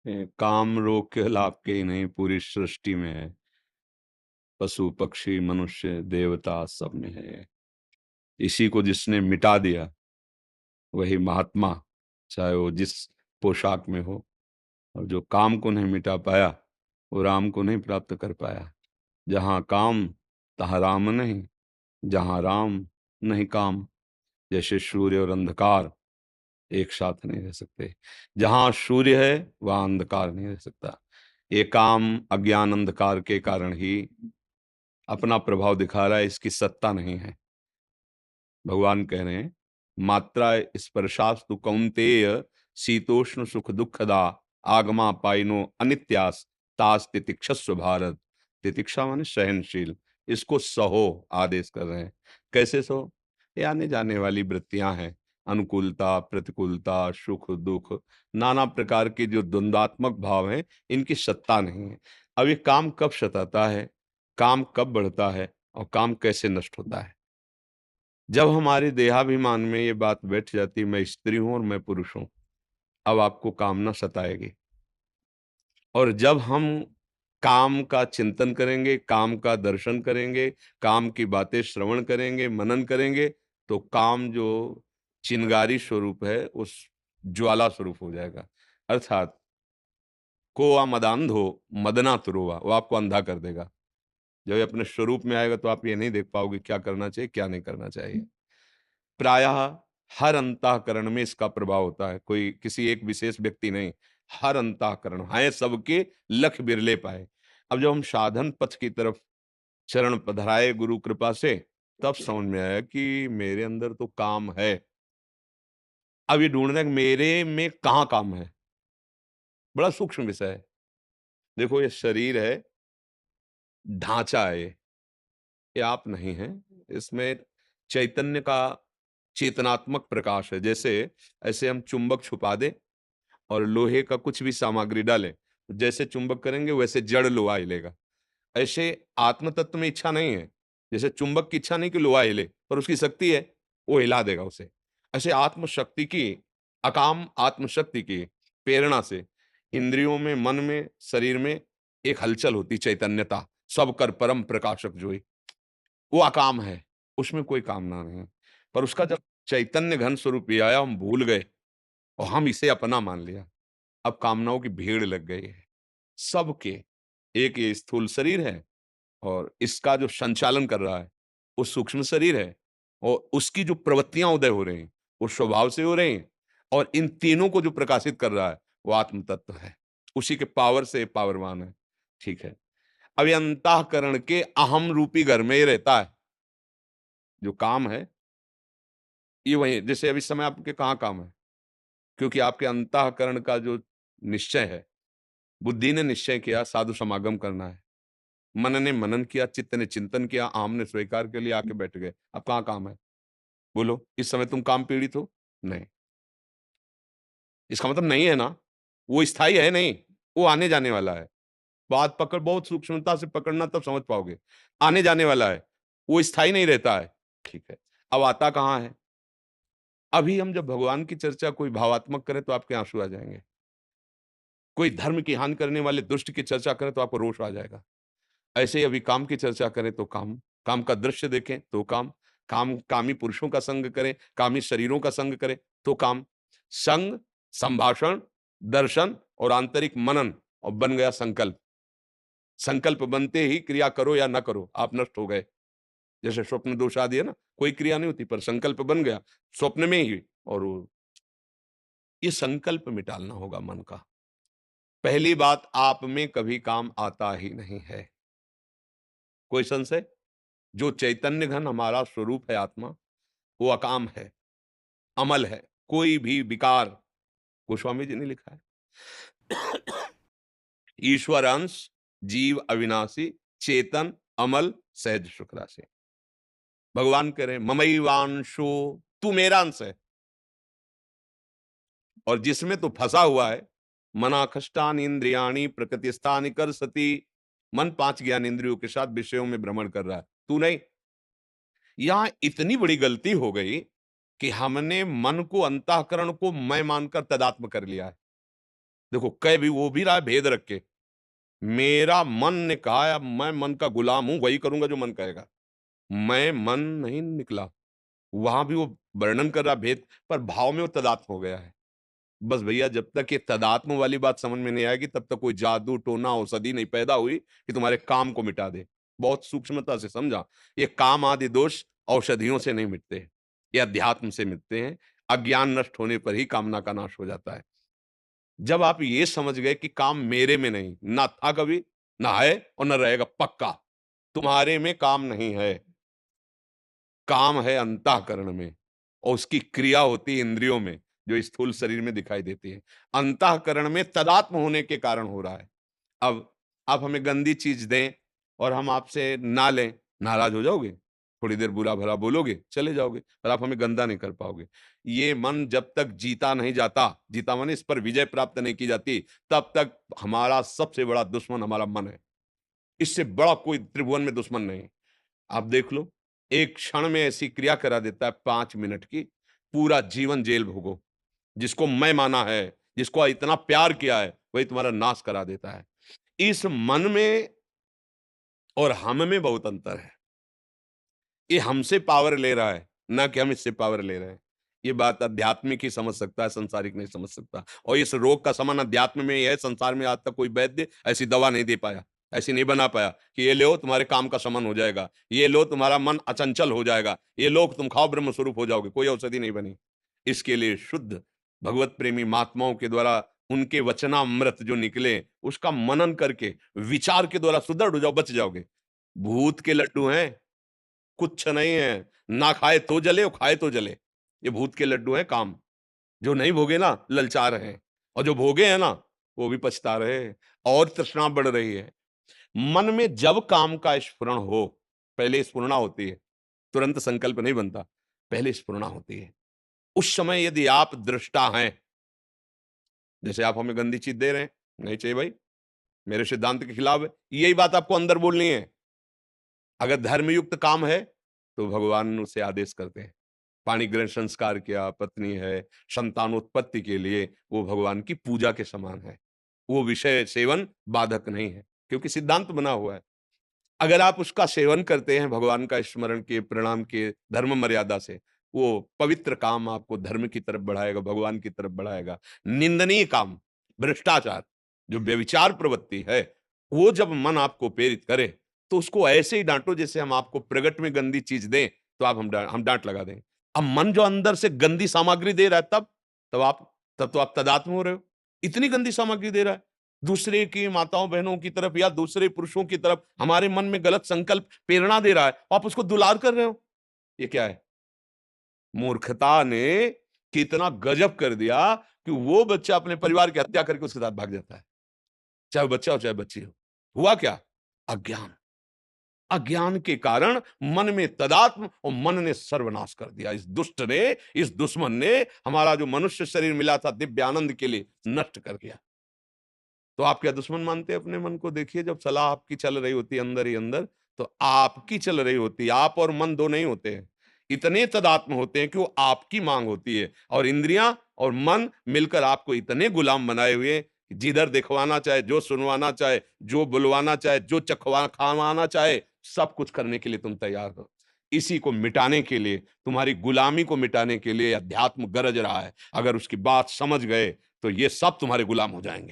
काम रोग के लाभ के ही नहीं, पूरी सृष्टि में है। पशु पक्षी मनुष्य देवता सब में है। इसी को जिसने मिटा दिया वही महात्मा, चाहे वो जिस पोशाक में हो। और जो काम को नहीं मिटा पाया वो राम को नहीं प्राप्त कर पाया। जहां काम तहां राम नहीं, जहां राम नहीं काम। जैसे सूर्य और अंधकार एक साथ नहीं रह सकते। जहां सूर्य है वहां अंधकार नहीं रह सकता। ये काम अज्ञान अंधकार के कारण ही अपना प्रभाव दिखा रहा है, इसकी सत्ता नहीं है। भगवान कह रहे हैं, मात्रा स्पर्शास्तु कौन्तेय शीतोष्ण सुख दुखदा आगमा पाइनो अनित्यास तास तितिक्षस्व भारत। तितिक्षा माने सहनशील, इसको सहो आदेश कर रहे हैं। कैसे सहो? ये आने जाने वाली वृत्तियां हैं, अनुकूलता प्रतिकूलता सुख दुख, नाना प्रकार के जो द्वंद्वात्मक भाव हैं, इनकी सत्ता नहीं है। अब ये काम कब सताता है, काम कब बढ़ता है और काम कैसे नष्ट होता है? जब हमारे देहाभिमान में ये बात बैठ जाती, मैं स्त्री हूं और मैं पुरुष हूं, अब आपको कामना सताएगी। और जब हम काम का चिंतन करेंगे, काम का दर्शन करेंगे, काम की बातें श्रवण करेंगे, मनन करेंगे, तो काम जो चिंगारी स्वरूप है उस ज्वाला स्वरूप हो जाएगा। अर्थात कोआ मदांधो मदना तुरोवा, वो आपको अंधा कर देगा। जब ये अपने स्वरूप में आएगा तो आप ये नहीं देख पाओगे क्या करना चाहिए क्या नहीं करना चाहिए। प्रायः हर अंतःकरण में इसका प्रभाव होता है, कोई किसी एक विशेष व्यक्ति नहीं, हर अंतःकरण है सबके, लख बिरले पाए। अब जब हम साधन पथ की तरफ चरण पधराए गुरु कृपा से, तब समझ में आया कि मेरे अंदर तो काम है। अब ये ढूंढना है कि मेरे में कहाँ काम है। बड़ा सूक्ष्म विषय है। देखो ये शरीर है, ढांचा है, ये आप नहीं है। इसमें चैतन्य का चेतनात्मक प्रकाश है। जैसे ऐसे हम चुंबक छुपा दें और लोहे का कुछ भी सामग्री डालें, जैसे चुंबक करेंगे वैसे जड़ लोहा हिलेगा। ऐसे आत्म तत्व में इच्छा नहीं है। जैसे चुंबक की इच्छा नहीं कि लोहा हिले, पर उसकी शक्ति है, वो हिला देगा उसे। ऐसे आत्म शक्ति की, अकाम आत्म शक्ति की प्रेरणा से इंद्रियों में, मन में, शरीर में एक हलचल होती, चैतन्यता। सब कर परम प्रकाशक जोई, वो अकाम है, उसमें कोई कामना नहीं है। पर उसका जब चैतन्य घन स्वरूप ये आया, हम भूल गए और हम इसे अपना मान लिया। अब कामनाओं की भीड़ लग गई है सबके। एक ये स्थूल शरीर है और इसका जो संचालन कर रहा है वो सूक्ष्म शरीर है, और उसकी जो प्रवृत्तियां उदय हो रही हैं वो स्वभाव से हो रही हैं, और इन तीनों को जो प्रकाशित कर रहा है वो आत्म तत्व है। उसी के पावर से पावरवान है। ठीक है। अब ये अंतःकरण के अहम रूपी घर में ही रहता है। जो काम है ये वही, जैसे अभी समय आपके कहाँ काम है, क्योंकि आपके अंतःकरण का जो निश्चय है, बुद्धि ने निश्चय किया साधु समागम करना है, मन ने मनन किया, चित्त ने चिंतन किया, आम ने स्वीकार के लिए आके बैठ गए। अब कहाँ काम है? बोलो, इस समय तुम काम पीड़ित हो? नहीं। इसका मतलब नहीं है ना, वो स्थायी है नहीं, वो आने जाने वाला है। बात पकड़, बहुत सूक्ष्मता से पकड़ना तब समझ पाओगे। आने जाने वाला है, वो स्थायी नहीं रहता है। ठीक है। अब आता कहाँ है? अभी हम जब भगवान की चर्चा कोई भावात्मक करें तो आपके आंसू आ जाएंगे। कोई धर्म की हानि करने वाले दुष्ट की चर्चा करें तो आपको रोष आ जाएगा। ऐसे ही अभी काम की चर्चा करें तो काम, काम का दृश्य देखें तो काम, काम कामी पुरुषों का संग करें, कामी शरीरों का संग करें तो काम। संग, संभाषण, दर्शन और आंतरिक मनन, और बन गया संकल्प। संकल्प बनते ही क्रिया करो या ना करो, आप नष्ट हो गए। जैसे स्वप्न दोष आदि है ना, कोई क्रिया नहीं होती पर संकल्प बन गया स्वप्न में ही, और ये संकल्प मिटालना होगा मन का। पहली बात, आप में कभी काम आता ही नहीं है। कोई संशय? जो चैतन्य घन हमारा स्वरूप है आत्मा, वो अकाम है, अमल है, कोई भी विकार। गोस्वामी जी ने लिखा है, ईश्वर अंश, जीव अविनाशी, चेतन अमल, सहज सुख राशि। भगवान कह रहे हैं ममैवांशो, तू मेरा अंश है। और जिसमें तो फंसा हुआ है, मनाखष्टान इंद्रियाणी प्रकृति स्थान कर सती, मन पांच ज्ञान इंद्रियों के साथ विषयों में भ्रमण कर रहा है, तू नहीं। यहां इतनी बड़ी गलती हो गई कि हमने मन को, अंतःकरण को मैं मानकर तदात्म कर लिया है। देखो कह भी वो भी रहा है भेद रख के, मेरा मन ने कहा अब मैं मन का गुलाम हूं, वही करूंगा जो मन कहेगा। मैं मन नहीं निकला। वहां भी वो वर्णन कर रहा भेद, पर भाव में वो तदात्म हो गया है। बस भैया जब तक ये तदात्म वाली बात समझ में नहीं आएगी तब तक कोई जादू टोना औषधि नहीं पैदा हुई कि तुम्हारे काम को मिटा दे। बहुत सूक्ष्मता से समझा, ये काम आदि दोष औषधियों से नहीं मिटते, ये अध्यात्म से मिटते हैं। अज्ञान नष्ट होने पर ही कामना का नाश हो जाता है। जब आप ये समझ गए कि काम मेरे में नहीं, ना था कभी, ना है और ना रहेगा पक्का, तुम्हारे में काम नहीं है, काम है अंतःकरण में, और उसकी क्रिया होती है इंद्रियों में, जो स्थूल शरीर में दिखाई देती है। अंतःकरण में तदात्म होने के कारण हो रहा है। अब आप हमें गंदी चीज दें और हम आपसे ना लें, नाराज हो जाओगे, थोड़ी देर बुरा भला बोलोगे, चले जाओगे, पर आप हमें गंदा नहीं कर पाओगे। ये मन जब तक जीता नहीं जाता, जीता माने इस पर विजय प्राप्त नहीं की जाती, तब तक हमारा सबसे बड़ा दुश्मन हमारा मन है। इससे बड़ा कोई त्रिभुवन में दुश्मन नहीं। आप देख लो, एक क्षण में ऐसी क्रिया करा देता है 5 मिनट की, पूरा जीवन जेल भोगो। जिसको मैं माना है, जिसको इतना प्यार किया है, वही तुम्हारा नाश करा देता है। इस मन में और हम में बहुत अंतर है। ये हमसे पावर ले रहा है, ना कि हम इससे पावर ले रहे हैं। ये बात आध्यात्मिक ही समझ सकता है, संसारिक नहीं समझ सकता। और इस रोग का समाधान अध्यात्म में ही है। संसार में आज तक कोई वैद्य ऐसी दवा नहीं दे पाया, ऐसी नहीं बना पाया कि ये लो तुम्हारे काम का शमन हो जाएगा, ये लो तुम्हारा मन अचंचल हो जाएगा, ये लो तुम खाओ ब्रह्म स्वरूप हो जाओगे। कोई औषधि नहीं बनी। इसके लिए शुद्ध भगवत प्रेमी महात्माओं के द्वारा उनके वचनामृत जो निकले, उसका मनन करके विचार के द्वारा सुदृढ़ हो जाओ, बच जाओगे। भूत के लड्डू हैं, कुछ नहीं है, ना खाए तो जले और खाए तो जले। ये भूत के लड्डू हैं काम। जो नहीं भोगे ना ललचा रहे हैं, और जो भोगे हैं ना वो भी पछता रहे हैं, और तृष्णा बढ़ रही है। मन में जब काम का स्फुरण हो, पहले स्फुरणा होती है, तुरंत संकल्प नहीं बनता, पहले स्फुरणा होती है। उस समय यदि आप दृष्टा हैं, जैसे आप हमें गंदी चीज दे रहे हैं, नहीं चाहिए भाई, मेरे सिद्धांत के खिलाफ है, यही बात आपको अंदर बोलनी है। अगर धर्मयुक्त काम है तो भगवान उसे आदेश करते हैं। पाणी ग्रहण संस्कार किया, पत्नी है, संतानोत्पत्ति के लिए वो भगवान की पूजा के समान है। वो विषय सेवन बाधक नहीं है, क्योंकि सिद्धांत बना हुआ है। अगर आप उसका सेवन करते हैं भगवान का स्मरण के, प्रणाम के, धर्म मर्यादा से, वो पवित्र काम आपको धर्म की तरफ बढ़ाएगा, भगवान की तरफ बढ़ाएगा। निंदनीय काम, भ्रष्टाचार, जो व्यभिचार प्रवृत्ति है, वो जब मन आपको प्रेरित करे तो उसको ऐसे ही डांटो जैसे हम आपको प्रगट में गंदी चीज दें तो आप हम डांट लगा दें। अब मन जो अंदर से गंदी सामग्री दे रहा है, तब तो आप तदात्म हो रहे हो। इतनी गंदी सामग्री दे रहा है, दूसरे की माताओं बहनों की तरफ या दूसरे पुरुषों की तरफ हमारे मन में गलत संकल्प प्रेरणा दे रहा है, आप उसको दुलार कर रहे हो। ये क्या है? मूर्खता ने कितना गजब कर दिया कि वो बच्चा अपने परिवार की हत्या करके उसके साथ भाग जाता है, चाहे वो बच्चा हो चाहे बच्ची हो। हुआ क्या? अज्ञान। अज्ञान के कारण मन में तदात्म, और मन ने सर्वनाश कर दिया। इस दुष्ट ने, इस दुश्मन ने हमारा जो मनुष्य शरीर मिला था दिव्य आनंद के लिए, नष्ट कर दिया। तो आप क्या दुश्मन मानते हैं अपने मन को? देखिए, जब सलाह आपकी चल रही होती है अंदर ही अंदर, तो आपकी चल रही होती है। आप और मन दो नहीं होते हैं, इतने तदात्म होते हैं कि वो आपकी मांग होती है, और इंद्रियां और मन मिलकर आपको इतने गुलाम बनाए हुए हैं कि जिधर दिखवाना चाहे, जो सुनवाना चाहे, जो बुलवाना चाहे, जो चखवा खावाना चाहे, सब कुछ करने के लिए तुम तैयार हो। इसी को मिटाने के लिए, तुम्हारी गुलामी को मिटाने के लिए अध्यात्म गरज रहा है। अगर उसकी बात समझ गए तो ये सब तुम्हारे गुलाम हो जाएंगे।